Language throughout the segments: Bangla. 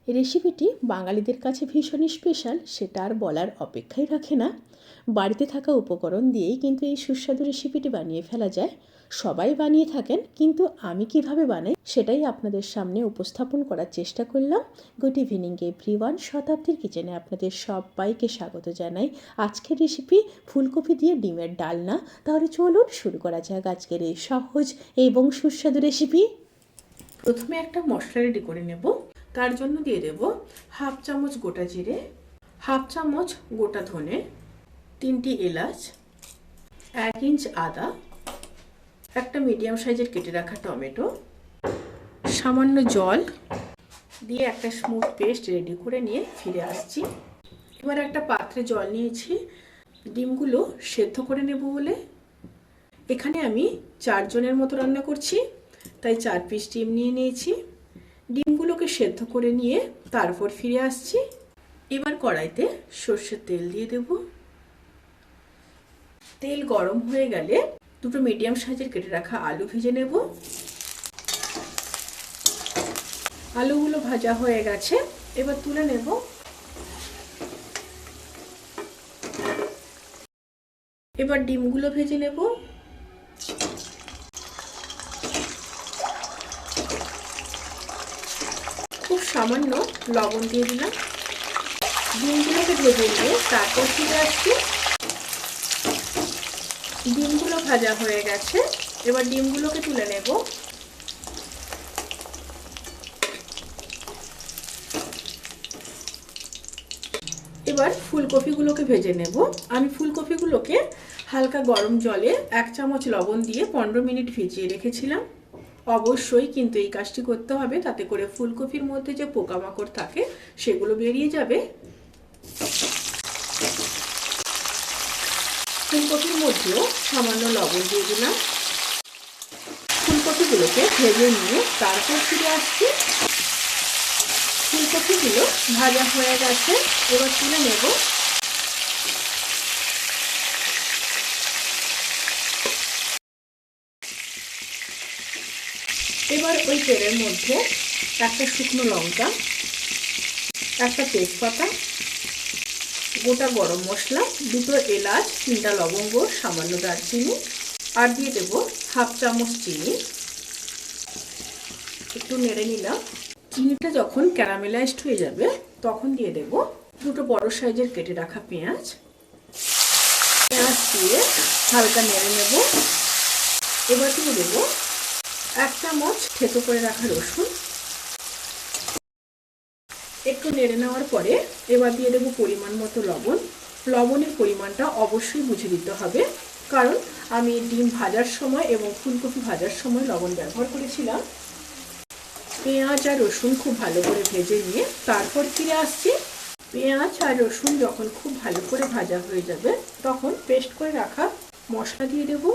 রেসিপিটি বাঙালিদের কাছে ভীষণই স্পেশাল, সেটা আর বলার অপেক্ষাই রাখে না। বাড়িতে থাকা উপকরণ দিয়েই কিন্তু এই সুস্বাদু রেসিপিটি বানিয়ে ফেলা যায়। সবাই বানিয়ে থাকেন, কিন্তু আমি কিভাবে বানাই সেটাই আপনাদের সামনে উপস্থাপন করার চেষ্টা করলাম। গুড ইভিনিং এভরিওয়ান, শতাব্দীর কিচেনে আপনাদের সবাইকে স্বাগত জানাই। আজকের রেসিপি ফুলকপি দিয়ে ডিমের ডালনা। তাহলে চলুন শুরু করা যাক আজকের এই সহজ এবং সুস্বাদু রেসিপি। প্রথমে একটা মশলা রেডি করে নেব। তার জন্য দিয়ে দেব হাফ চামচ গোটা জিরে, হাফ চামচ গোটা ধনে, 3টি এলাচ, 1 ইঞ্চ আদা, একটা মিডিয়াম সাইজের কেটে রাখা টমেটো, সামান্য জল দিয়ে একটা স্মুথ পেস্ট রেডি করে নিয়ে ফিরে আসছি। এবার একটা পাত্রে জল নিয়েছি ডিমগুলো সেদ্ধ করে নেব বলে। এখানে আমি 4 জনের মতো রান্না করছি, তাই 4 পিস ডিম নিয়ে নিয়েছি। ডিমগুলোকে সেদ্ধ করে নিয়ে তারপর ফিরে আসছি। এবার কড়াইতে সর্ষের তেল দিয়ে দেব। তেল গরম হয়ে গেলে দুটো মিডিয়াম সাইজের কেটে রাখা আলু ভেজে নেব। আলুগুলো ভাজা হয়ে গেছে, এবার তুলে নেব। এবার ডিমগুলো ভেজে নেব। খুব সামান্য লবণ দিয়ে দিলাম। ডিমগুলোকে ভেজে নিয়ে তারপর ফিরে আসছি। ডিমগুলো ভাজা হয়ে গেছে, এবার ডিমগুলোকে তুলে নেব। এবার ফুলকপিগুলোকে ভেজে নেব। আমি ফুলকপিগুলোকে হালকা গরম জলে 1 চামচ লবণ দিয়ে 15 মিনিট ভিজিয়ে রেখেছিলাম। অবশ্যই কিন্তু এই কাজটি করতে হবে, তাতে করে ফুলকপির মধ্যে যে পোকামাকড় থাকে সেগুলো বেরিয়ে যাবে। ফুলকপির মধ্যেও সামান্য লবণ দিয়ে দিলাম। ফুলকপিগুলোকে ভেজে নিয়ে তারপর ফিরে আসছি। ফুলকপিগুলো ভাজা হয়ে গেছে, এবার তুলে নেব। এবার ওই তেলের মধ্যে একটা শুকনো লঙ্কা, একটা তেজপাতা, গোটা গরম মশলা, 2টো এলাচ, 3টা লবঙ্গ, সামান্য দারচিনি, আর দিয়ে দেব হাফ চামচ চিনি। একটু নেড়ে নিলাম। চিনিটা যখন ক্যারামেলাইজড হয়ে যাবে তখন দিয়ে দেব 2টো বড় সাইজের কেটে রাখা পেঁয়াজ। পেঁয়াজ দিয়ে হালকা নেড়ে নেব। এবার দিয়ে দেব 1 চামচ থেতো করে রাখা রসুন। একটু নেড়ে নেওয়ার পরে এবার দিয়ে দেব পরিমাণ মতো লবণ। লবণের পরিমাণটা অবশ্যই বুঝে দিতে হবে, কারণ আমি ডিম ভাজার সময় এবং ফুলকপি ভাজার সময় লবণ ব্যবহার করেছিলাম। পেঁয়াজ আর রসুন খুব ভালো করে ভেজে নিয়ে তারপর ফিরে আসছি। পেঁয়াজ আর রসুন যখন খুব ভালো করে ভাজা হয়ে যাবে তখন পেস্ট করে রাখা মশলা দিয়ে দেব।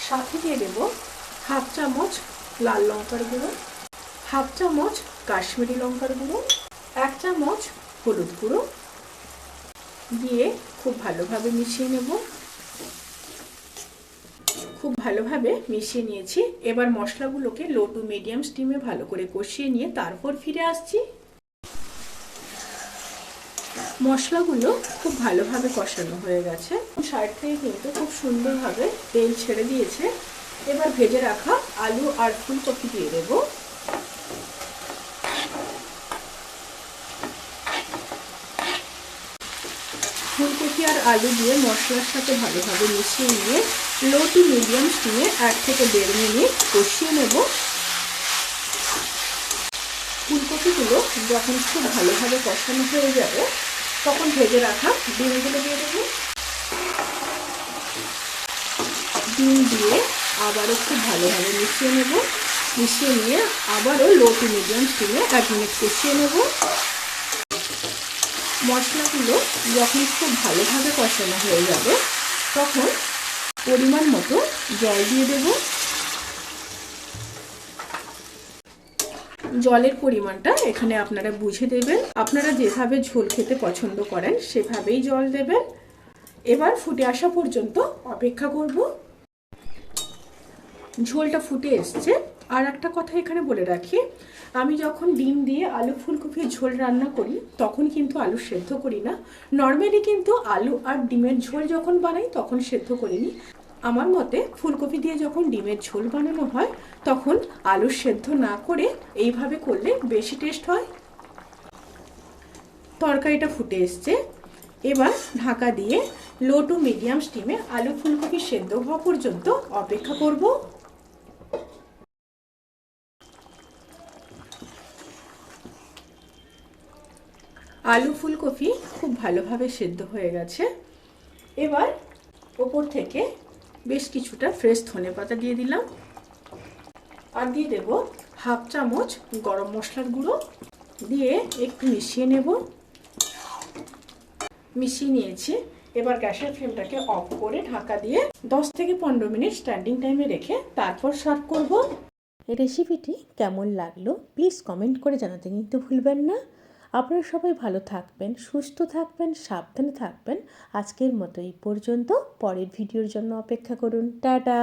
সাথে দিয়ে দেব হাফ চামচ লাল লঙ্কার গুঁড়ো, হাফ চামচ কাশ্মীরি লঙ্কার গুঁড়ো, 1 চামচ হলুদ গুঁড়ো দিয়ে খুব ভালোভাবে মিশিয়ে নেব। খুব ভালোভাবে মিশিয়ে নিয়েছি। এবার মশলাগুলোকে লো টু মিডিয়াম স্টিমে ভালো করে কষিয়ে নিয়ে তারপর ফিরে আসছি। মশলাগুলো খুব ভালোভাবে কষানো হয়ে গেছে, সাইড থেকে কিন্তু খুব সুন্দরভাবে তেল ছেড়ে দিয়েছে। এবার ভেজে রাখা আলু আর ফুলকপি দিয়ে দেব। ফুলকপি আর আলু দিয়ে মশলার সাথে ভালোভাবে মিশিয়ে নিয়ে লো টু মিডিয়াম স্টিমে 1 থেকে 1.5 মিনিট কষিয়ে নেব। ফুলকপিগুলো যখন খুব ভালোভাবে কষানো হয়ে যাবে তখন ভেজে রাখা ডিমগুলো দিয়ে দেব। ডিম দিয়ে আবারও খুব ভালোভাবে মিশিয়ে নেব। মিশিয়ে নিয়ে আবারও লো টু মিডিয়াম স্টিমে 1 মিনিট কষিয়ে নেব। মশলাগুলো যখন খুব ভালোভাবে কষানো হয়ে যাবে তখন পরিমাণ মতো জল দিয়ে দেব। জলের পরিমাণটা এখানে আপনারা বুঝে দেবেন। আপনারা যেভাবে ঝোল খেতে পছন্দ করেন সেভাবেই জল দেবেন। এবার ফুটে আসা পর্যন্ত অপেক্ষা করব। ঝোলটা ফুটে এসছে, আর একটা কথা এখানে বলে রাখি, আমি যখন ডিম দিয়ে আলু ফুলকপির ঝোল রান্না করি তখন কিন্তু আলু সেদ্ধ করি না। নর্মালি কিন্তু আলু আর ডিমের ঝোল যখন বানাই তখন সেদ্ধ করিনি। আমার মতে ফুলকপি দিয়ে যখন ডিমের ঝোল বানানো হয় তখন আলু সেদ্ধ না করে এইভাবে করলে বেশি টেস্ট হয়। তরকারিটা ফুটে এসছে, এবার ঢাকা দিয়ে লো টু মিডিয়াম স্টিমে আলু ফুলকপি সেদ্ধ হওয়া পর্যন্ত অপেক্ষা করব। আলু ফুলকপি খুব ভালোভাবে সেদ্ধ হয়ে গেছে। এবার ওপর থেকে বেশ কিছুটা ফ্রেশ ধনেপাতা দিয়ে দিলাম, আর দিয়ে দেব হাফ চামচ গরম মশলার গুঁড়ো, দিয়ে একটু মিশিয়ে নেব। মিশিয়ে নিয়েছি, এবার গ্যাসের ফ্লেমটাকে অফ করে ঢাকা দিয়ে 10 থেকে 15 মিনিট স্ট্যান্ডিং টাইমে রেখে তারপর সার্ভ করব। রেসিপিটি কেমন লাগলো প্লিজ কমেন্ট করে জানাতে কিন্তু ভুলবেন না। আপনারা সবাই ভালো থাকবেন, সুস্থ থাকবেন, সাবধানে থাকবেন। আজকের মতো এই পর্যন্ত, পরের ভিডিওর জন্য অপেক্ষা করুন। টাটা।